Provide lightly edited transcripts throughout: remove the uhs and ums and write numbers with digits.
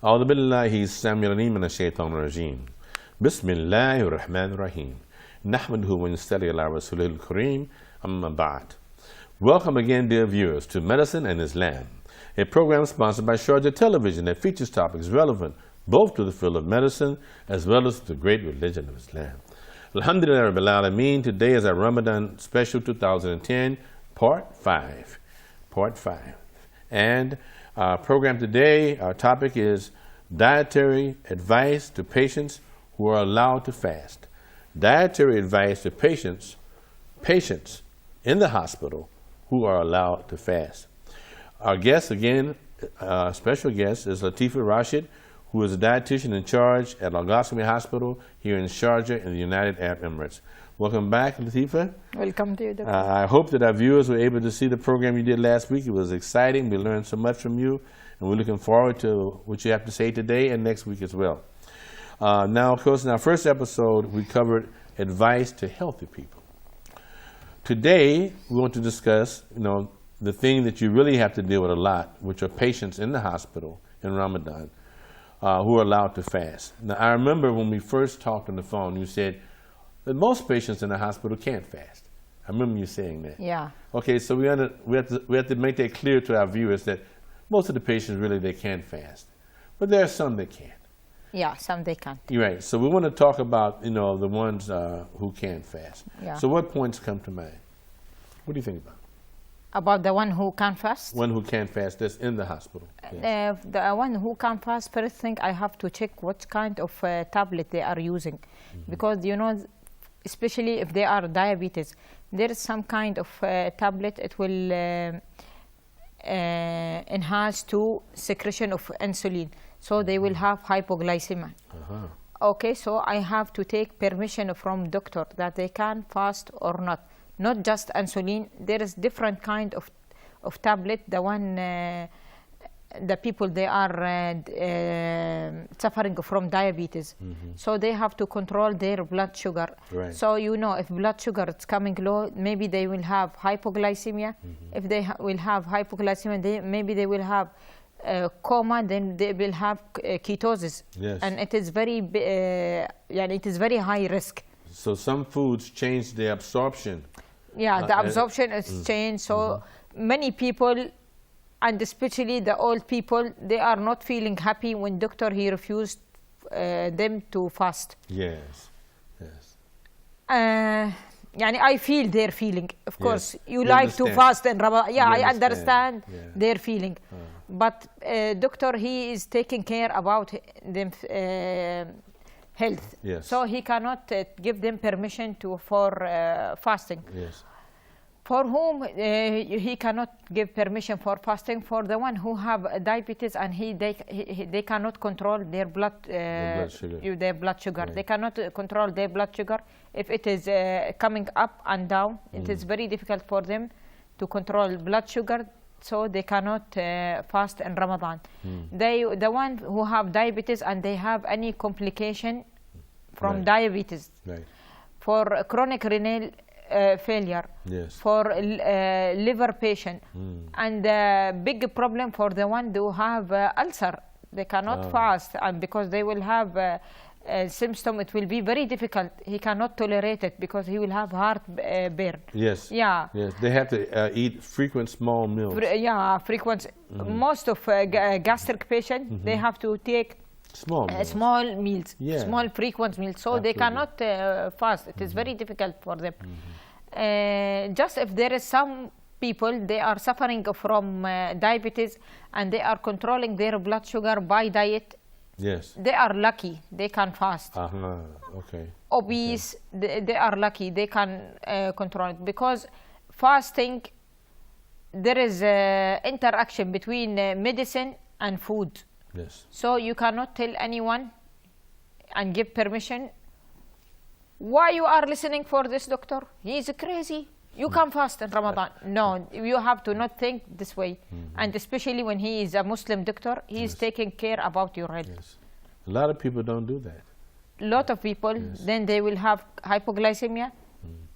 أعوذ بالله السميع العليم من الشيطان الرجيم بسم الله الرحمن الرحيم نحمده ونصلي على رسوله الكريم أما بعد. Welcome again, dear viewers, to Medicine and Islam, a program sponsored by Sharjah Television that features topics relevant both to the field of medicine as well as the great religion of Islam. Alhamdulillah Rabbil Alameen. Today is our Ramadan special 2010, Part 5. And our program today, our topic is dietary advice to patients who are allowed to fast. Dietary advice to patients in the hospital who are allowed to fast. Our guest again, special guest, is Latifa RASHID, who is a dietitian in charge at Al-Ghassemi Hospital here in Sharjah in the United Arab Emirates. Welcome back, Latifa. Welcome to you, Doctor. I hope that our viewers were able to see the program you did last week. It was exciting. We learned so much from you, and we're looking forward to what you have to say today and next week as well. Now, of course, in our first episode, we covered advice to healthy people. Today, we want to discuss, the thing that you really have to deal with a lot, which are patients in the hospital in Ramadan who are allowed to fast. Now, I remember when we first talked on the phone, you said that most patients in the hospital can't fast. I remember you saying that. Yeah. Okay, so we have to make that clear to our viewers that most of the patients really they can fast, but there are some that can't. Yeah, some they can't. You're right. So we want to talk about the ones who can fast. Yeah. So what points come to mind? What do you think about? About the one who can fast? One who can fast that's in the hospital. Yes. The one who can fast, first thing I have to check what kind of tablet they are using. Because, especially if they are diabetes, there is some kind of tablet, it will enhance to secretion of insulin. So they will have hypoglycemia. Okay, so I have to take permission from doctor that they can fast or not. Not just insulin, there is different kind of tablet. The one, the people they are suffering from diabetes. So they have to control their blood sugar. Right. So if blood sugar is coming low, maybe they will have hypoglycemia. If they will have hypoglycemia, maybe they will have coma, then they will have ketosis. Yes. And it is very, it is very high risk. So some foods change the absorption. Yeah, the absorption is changed. So many people, and especially the old people, they are not feeling happy when doctor he refused them to fast. Yes. I feel their feeling. Of course, you You like to understand. fast in Ramadan. Yeah, I understand. understand their feeling. But doctor, he is taking care about them health. Yes. So he cannot give them permission for fasting. Yes. For whom he cannot give permission for fasting? For the one who have diabetes and they cannot control their blood sugar. Right. They cannot control their blood sugar. If it is coming up and down, it is very difficult for them to control blood sugar. So they cannot fast in Ramadan. The one who have diabetes and they have any complication from diabetes, for chronic renal failure, for liver patient, and big problem for the one who have ulcer. They cannot fast, and because they will have symptom, it will be very difficult. He cannot tolerate it because he will have heartburn. Yes. Yeah. Yes. They have to eat frequent small meals. Frequent. Most of gastric patients, they have to take small meals, small frequent meals. So they cannot fast. It is very difficult for them. Just if there is some people, they are suffering from diabetes and they are controlling their blood sugar by diet. Yes. They are lucky. They can fast. Okay. Obese, they are lucky. They can control it because fasting, there is interaction between medicine and food. Yes. So you cannot tell anyone and give permission. Why you are listening for this doctor? He is crazy. You can fast in Ramadan. No, you have to not think this way. And especially when he is a Muslim doctor, he is taking care about your health. Yes. A lot of people don't do that. A lot of people, then they will have hypoglycemia.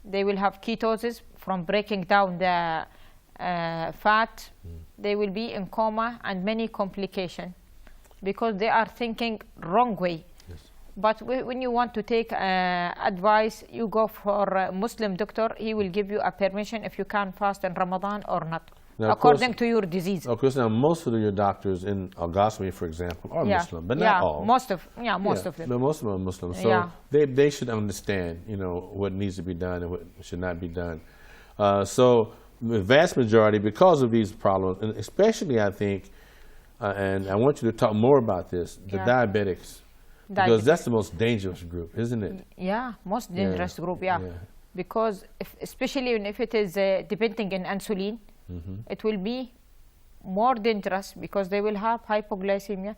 They will have ketosis from breaking down the fat. They will be in coma and many complications. because they are thinking wrong way. Yes. But when you want to take advice, you go for a Muslim doctor. He will give you a permission if you can fast in Ramadan or not, now, according to your disease. Of course, now most of your doctors in Al-Ghazmi, for example, are Muslim, but not all. Most of them. But most of them are Muslim, so they should understand, you know, what needs to be done and what should not be done. So the vast majority, because of these problems, and especially I think, and I want you to talk more about this, the diabetics. Because that's the most dangerous group, isn't it? Yeah, most dangerous group, because especially if it is depending on insulin, it will be more dangerous because they will have hypoglycemia.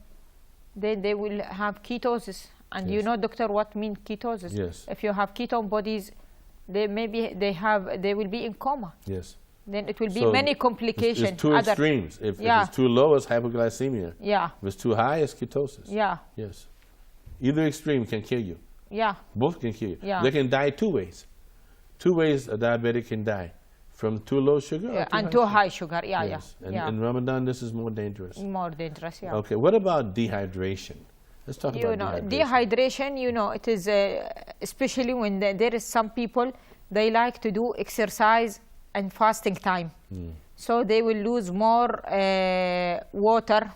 They will have ketosis. And you know, doctor, what means ketosis? Yes. If you have ketone bodies, they will be in coma. Yes. Then it will be many complications. It's two extremes. If it's too low, it's hypoglycemia. Yeah. If it's too high, it's ketosis. Yeah. Yes. Either extreme can kill you. Yeah. Both can kill you. Yeah. They can die two ways. Two ways a diabetic can die. From too low sugar and too high sugar. Yeah, yes. And in Ramadan, this is more dangerous. More dangerous, yeah. Okay, what about dehydration? Let's talk about dehydration. You know, it is especially when there is some people, they like to do exercise and fasting time. So they will lose more water.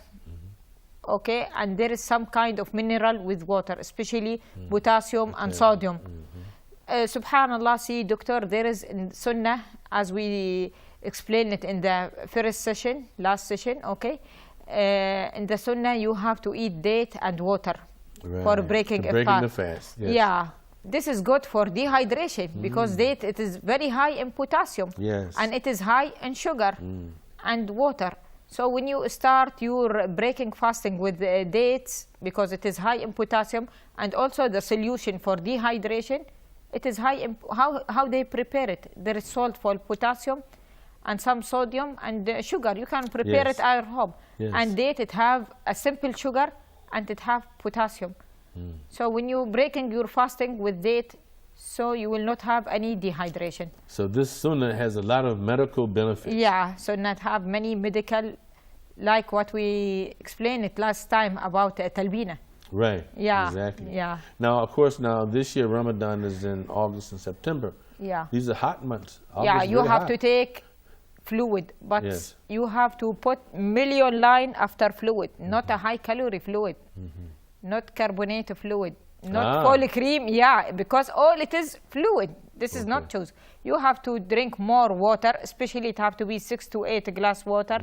Okay, and there is some kind of mineral with water, especially potassium and sodium. Subhanallah, see, doctor, there is in Sunnah, as we explained it in the first session, last session, okay? In the Sunnah, you have to eat date and water for breaking the fast. Yes. Yeah, this is good for dehydration because date, it is very high in potassium. Yes. And it is high in sugar and water. So when you start your breaking fasting with dates, because it is high in potassium, and also the solution for dehydration, it is high in how they prepare it. There is salt for potassium and some sodium and sugar. You can prepare it at home. Yes. And date, it have a simple sugar and it have potassium. So when you breaking your fasting with date, so you will not have any dehydration. So this sunnah has a lot of medical benefits. Yeah, so not have many medical, like what we explained it last time about talbina. Right. Yeah. Exactly. Yeah. Now, of course, this year Ramadan is in August and September. Yeah. These are hot months. Yeah, you have to take fluid, but you have to put million line after fluid, not a high calorie fluid, not carbonated fluid. Not full cream, because all it is fluid. This is not choose. You have to drink more water, especially it have to be 6 to 8 glass water.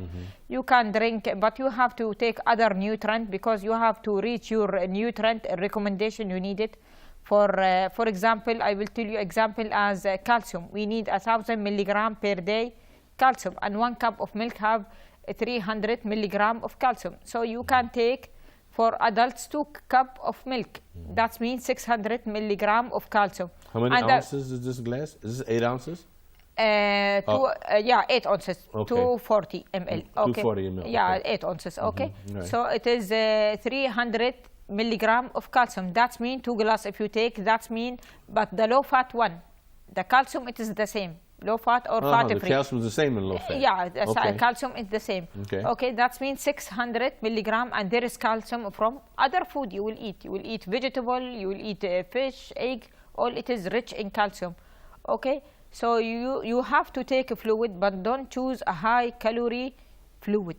You can drink, but you have to take other nutrient because you have to reach your nutrient recommendation you need it. For example, I will tell you example as calcium. We need 1,000 milligram per day calcium, and 1 cup of milk have 300 milligram of calcium. So you can take for adults 2 cup of milk. That means 600 milligram of calcium. How many ounces is this glass? Is this 8 ounces? 8 ounces, okay. 240 ml. Okay. 240 ml. Yeah, okay. 8 ounces. Okay. Right. So it is 300 milligram of calcium. That means 2 glass if you take. That means, but the low fat one, the calcium it is the same. Low fat or fat free. The calcium is the same in low fat. Yeah, the calcium is the same. Okay. That means 600 milligram, and there is calcium from other food you will eat. You will eat vegetable, you will eat fish, egg, all it is rich in calcium. Okay, so you have to take a fluid, but don't choose a high calorie fluid,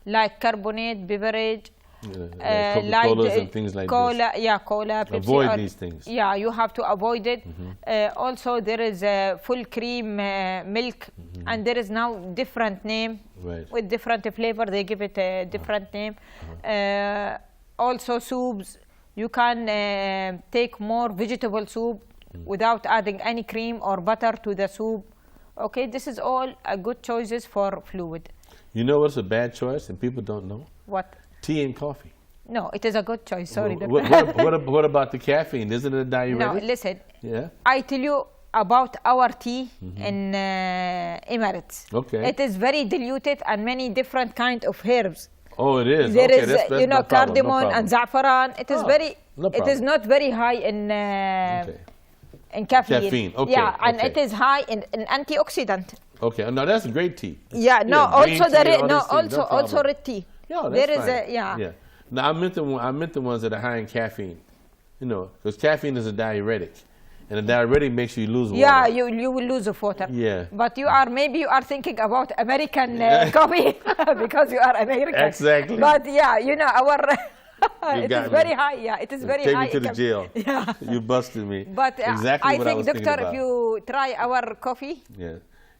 like carbonate beverage, Coca-Colas and things like cola, this. Yeah, cola, Pepsi. Avoid these things. Yeah, you have to avoid it. Also, there is full cream milk, and there is now different name with different flavor. They give it a different name. Also, soups. You can take more vegetable soup without adding any cream or butter to the soup. Okay, this is all a good choices for fluid. You know what's a bad choice and people don't know? What? Tea and coffee. No, it is a good choice. Sorry. What about the caffeine? Isn't it a diuretic? No, listen. Yeah. I tell you about our tea in Emirates. Okay. It is very diluted and many different kind of herbs. Oh, it is. There is, that's you know, no problem, cardamom and saffron. It is it is not very high in caffeine. Caffeine. Okay. Yeah, and it is high in antioxidant. Okay. No, that's great tea. Yeah. No. Also the also red tea. Yeah, that's there is fine. yeah. No, I meant the ones that are high in caffeine. You know, because caffeine is a diuretic, and a diuretic makes you lose water. Yeah, you will lose of water. Yeah. But maybe you are thinking about American coffee because you are American. Exactly. But yeah, you know, our it is me. very high. Yeah, it is very Take high. me to the jail. Yeah. You busted me. But exactly I what think, was doctor, thinking if about. you try our coffee. Yeah.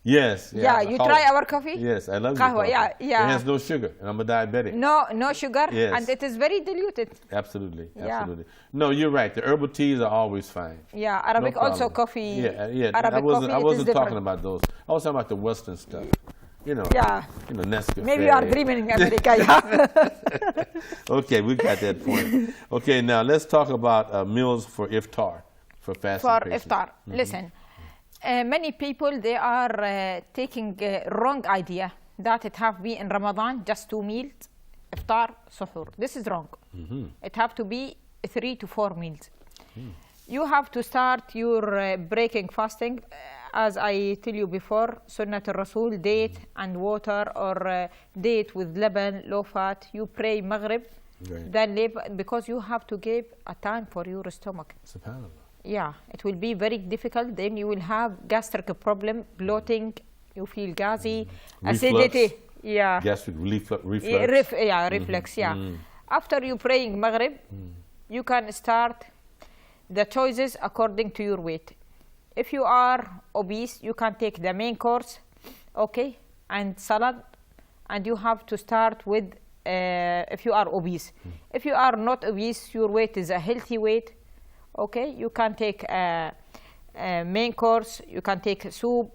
Yes. Yeah, you try our coffee? Yes, I love your Kahwa, coffee. yeah, yeah. It has no sugar, and I'm a diabetic. No sugar, Yes. and it is very diluted. Absolutely, Yeah. absolutely. No, you're right. The herbal teas are always fine. Yeah, Arabic No also problem. coffee. Yeah. Arabic coffee, I it is wasn't different. talking about those. I was talking about the Western stuff. You know. Yeah. You know, Nescafe. Maybe you are dreaming in America. Yeah. Okay, we got that point. Okay, now let's talk about meals for iftar, for fasting For patients. iftar, listen. Many people, they are taking wrong idea that it have be in Ramadan just 2 meals, iftar, suhoor. This is wrong. It have to be 3 to 4 meals. You have to start your breaking fasting, as I tell you before, Sunnat al-Rasul, date and water, or date with leban, low fat. You pray Maghrib, Right. then because you have to give a time for your stomach. SubhanAllah. Yeah, it will be very difficult. Then you will have gastric problem, bloating, you feel gassy, acidity. Yeah. Gastric reflux. Reflex, yeah. After you praying Maghrib, you can start the choices according to your weight. If you are obese, you can take the main course, okay, and salad, and you have to start with, if you are obese. If you are not obese, your weight is a healthy weight, okay, you can take a main course, you can take a soup,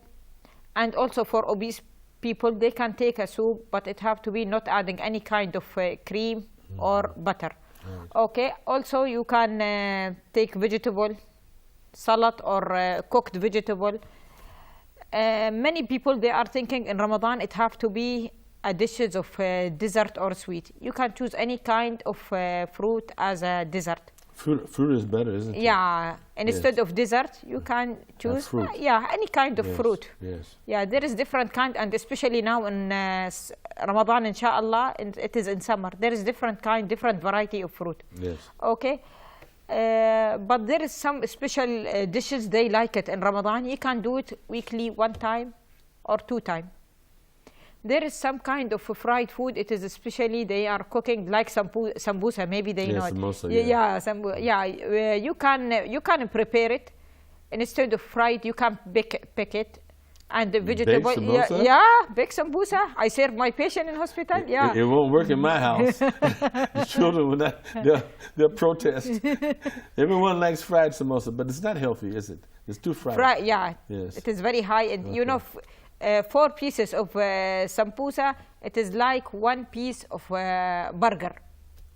and also for obese people, they can take a soup, but it have to be not adding any kind of cream or butter. Right. Okay, also you can take vegetable, salad or cooked vegetable. Many people, they are thinking in Ramadan, it have to be a dishes of dessert or sweet. You can choose any kind of fruit as a dessert. Fruit is better, isn't it? Yeah, and instead of dessert, you can choose any kind of fruit. Yes. Yeah, there is different kind, and especially now in Ramadan, inshallah, and it is in summer. There is different variety of fruit. Yes. Okay, but there is some special dishes they like it in Ramadan. You can do it weekly, 1 time or 2 times. There is some kind of fried food. It is especially they are cooking like sambusa. Maybe they know it. Samosa, You can prepare it instead of fried. You can bake it, and the vegetable. Bake sambusa. I serve my patient in hospital. Yeah, it won't work in my house. The children will not. They'll protest. Everyone likes fried samosa, but it's not healthy, is it? It's too fried. Yeah. Yes. It is very high, and you know. 4 pieces of sambusa, it is like 1 piece of burger.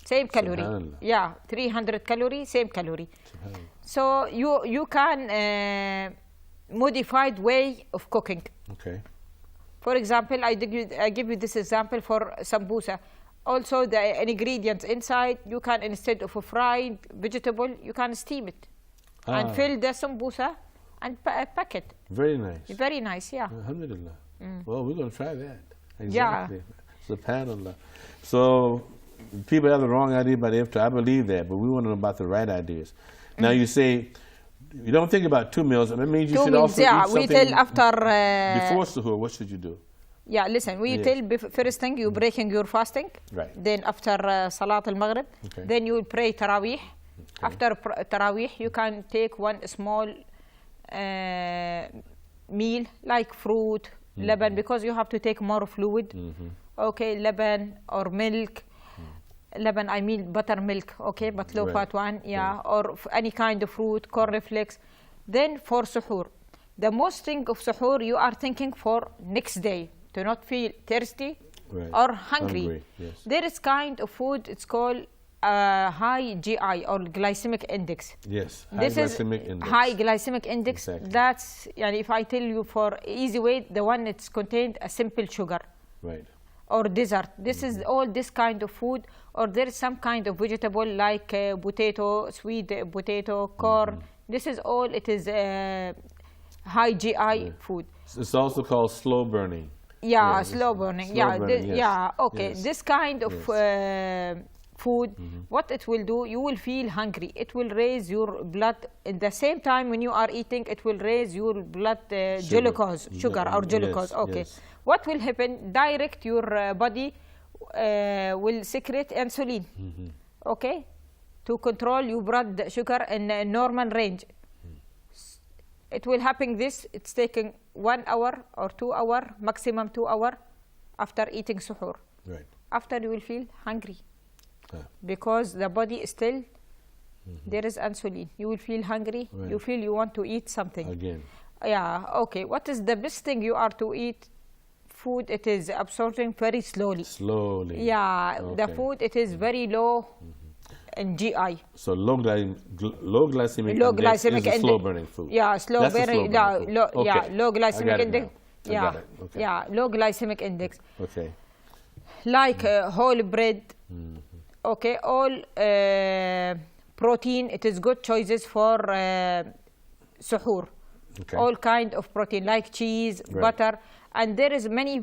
Same calorie. Yeah, 300 calories, same calorie. So you can modified way of cooking. Okay. For example, I give you this example for sambusa. Also, the ingredients inside, you can, instead of a fried vegetable, you can steam it and fill the sambusa and pack it. Very nice. Very nice, yeah. Alhamdulillah. Well, we're going to try that. Exactly. Yeah. SubhanAllah. So people have the wrong idea about iftar. I believe that, but we want to know about the right ideas. Now you say you don't think about 2 meals. That means you should also eat something we tell after before suhoor. What should you do? Yeah, listen. We tell first thing you breaking your fasting. Right. Then after Salat al-Maghrib, then you will pray Taraweeh. After Taraweeh, you can take 1 small meal like fruit, leban, because you have to take more fluid. Okay, leban or milk. Leban, I mean buttermilk, okay, but low fat one, or any kind of fruit, cornflakes. Then for suhoor, the most thing of suhoor, you are thinking for next day to not feel thirsty or hungry. Yes. There is kind of food, it's called high GI or glycemic index. Yes, high glycemic index. Exactly. That's, if I tell you for easy way, the one it's contained a simple sugar. Right. Or dessert. This is all this kind of food, or there is some kind of vegetable like potato, sweet potato, corn. This is all, it is high GI food. It's also called slow burning. Yeah, slow burning. Okay. Yes. This kind of food, what it will do, you will feel hungry. It will raise your blood. At the same time, when you are eating, it will raise your blood glucose, sugar or glucose. Yes, okay. yes. What will happen? Direct your body will secrete insulin. Okay, to control your blood sugar in a normal range. It will happen this, it's taking 1 hour or 2 hour, maximum 2 hour after eating suhoor. Right. After you will feel hungry because the body is still, there is insulin. You will feel hungry, Right. you feel you want to eat something. Again. Yeah, okay. What is the best thing you are to eat? Food, it is absorbing very slowly. Slowly. Yeah, the Okay. food, it is very low in GI. So low glycemic Low index glycemic is a index. slow burning food. Yeah, slow That's a burning. slow burning food. Yeah, Okay. low I glycemic got it index. now. I Yeah, got it. Okay. yeah, low glycemic index. Okay. Like whole bread. Okay, all protein. It is good choices for suhoor. Okay. All kind of protein like cheese, Right. butter, and there is many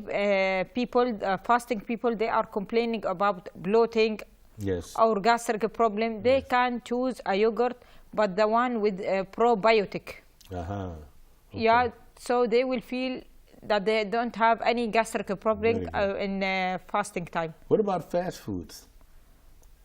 people, fasting people. They are complaining about bloating. Yes. Or gastric problem, they can choose a yogurt, but the one with probiotic. Okay. Yeah, so they will feel that they don't have any gastric problem Very in fasting time. What about fast foods?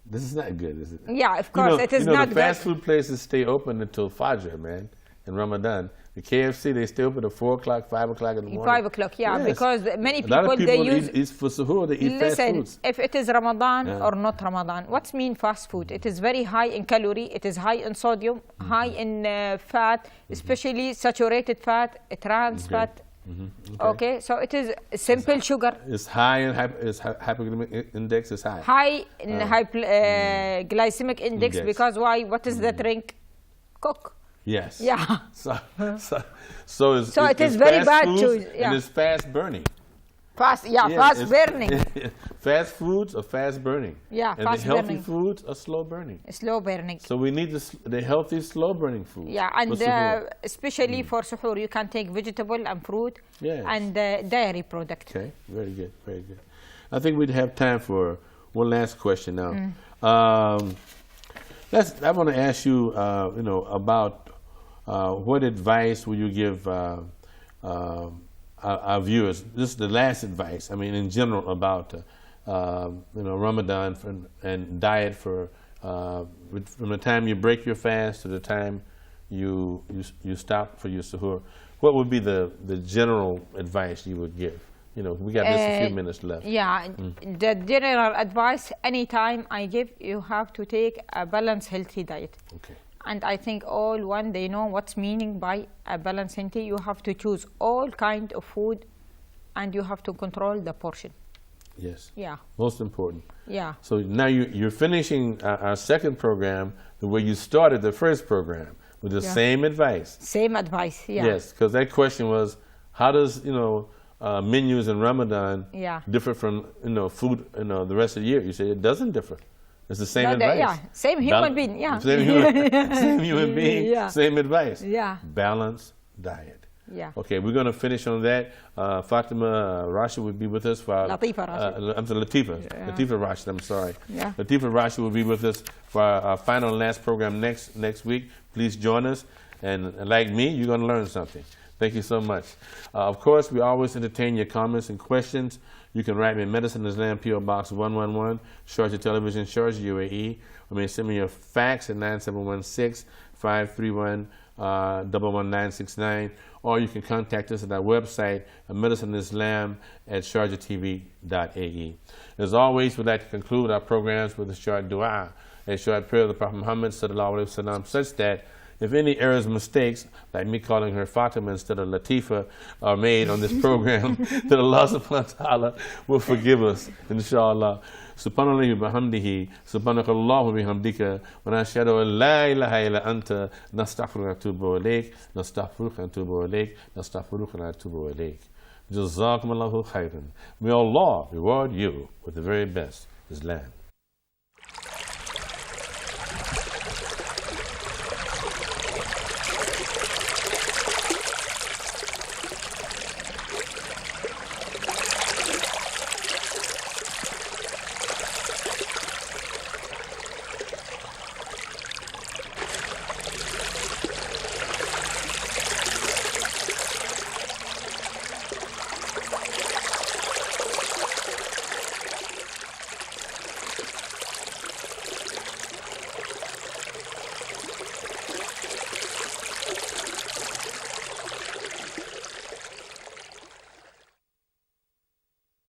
This is not good, is it? Yeah, of course, it is you know, not the fast good. food places stay open until Fajr, man, in Ramadan. The KFC, they stay open at 4 o'clock, 5 o'clock in the morning. 5 o'clock, yeah, Yes. because many A lot people, of they people use. eat for suhoor, they eat fast Listen, foods. if it is Ramadan Yeah. or not Ramadan, what's mean fast food? It is very high in calorie, it is high in sodium, high in fat, especially saturated fat, trans Okay. fat. Okay, so it is simple sugar. It's high in hypoglycemic index is high. High in glycemic index, because why? What is the drink? Coke. Yes. Yeah. So it's, it is it's very fast bad foods choice, yeah. and it's fast burning. Fast, yeah, Yes, fast it's- burning. Fast foods are fast burning. Yeah, and fast the healthy burning. foods are slow burning. Slow burning. So we need the healthy, slow burning food. Yeah, and for suhoor. especially for suhoor, you can take vegetable and fruit Yes. and dairy product. Okay, very good, very good. I think we'd have time for one last question now. I want to ask you, about what advice will you give our viewers? This is the last advice. I mean, in general, about Ramadan and diet from the time you break your fast to the time you stop for your suhoor. What would be the general advice you would give? We got just a few minutes left. Yeah, the general advice, anytime I give, you have to take a balanced, healthy diet. Okay. And I think they know what's meaning by a balanced healthy. You have to choose all kind of food, and you have to control the portion. Yes. Yeah. Most important. Yeah. So now you're finishing our second program the way you started the first program, with the same advice. Same advice. Yeah. Yes, because that question was, how does menus in Ramadan differ from food the rest of the year? You say it doesn't differ. It's the same advice. Yeah, same human being. Yeah. Same human being. Yeah. Same advice. Yeah. Balanced diet. Yeah. Okay, we're going to finish on that. Fatima Rashid will be with us for Latifa Rashid. I'm sorry, Latifa. Yeah. Latifa Rashid. I'm sorry. Yeah. Latifa Rashid will be with us for our final and last program next week. Please join us, and like me, you're going to learn something. Thank you so much. Of course, we always entertain your comments and questions. You can write me Medicine Islam, P.O. Box 111, Sharjah Television, Sharjah, UAE. Or may send me your fax at 9716-531-11969. Or you can contact us at our website, medicineislam@sharjatv.ae. As always, we'd like to conclude our programs with a short dua, a short prayer of the Prophet Muhammad sallallahu alaihi wasallam, such that if any errors, mistakes, like me calling her Fatima instead of Latifa, are made on this program, that Allah subhanahu wa ta'ala will forgive us, inshallah. Subhanallah wa bihamdihi, subhanakallahu bihamdika, wa nashhadu an la ilaha illa anta, nastaghfiruka wa natubu ilayk, nastaghfiruka wa natubu ilayk, nastaghfiruka wa natubu ilayk. Jazakumullahu khairan. May Allah reward you with the very best Islam.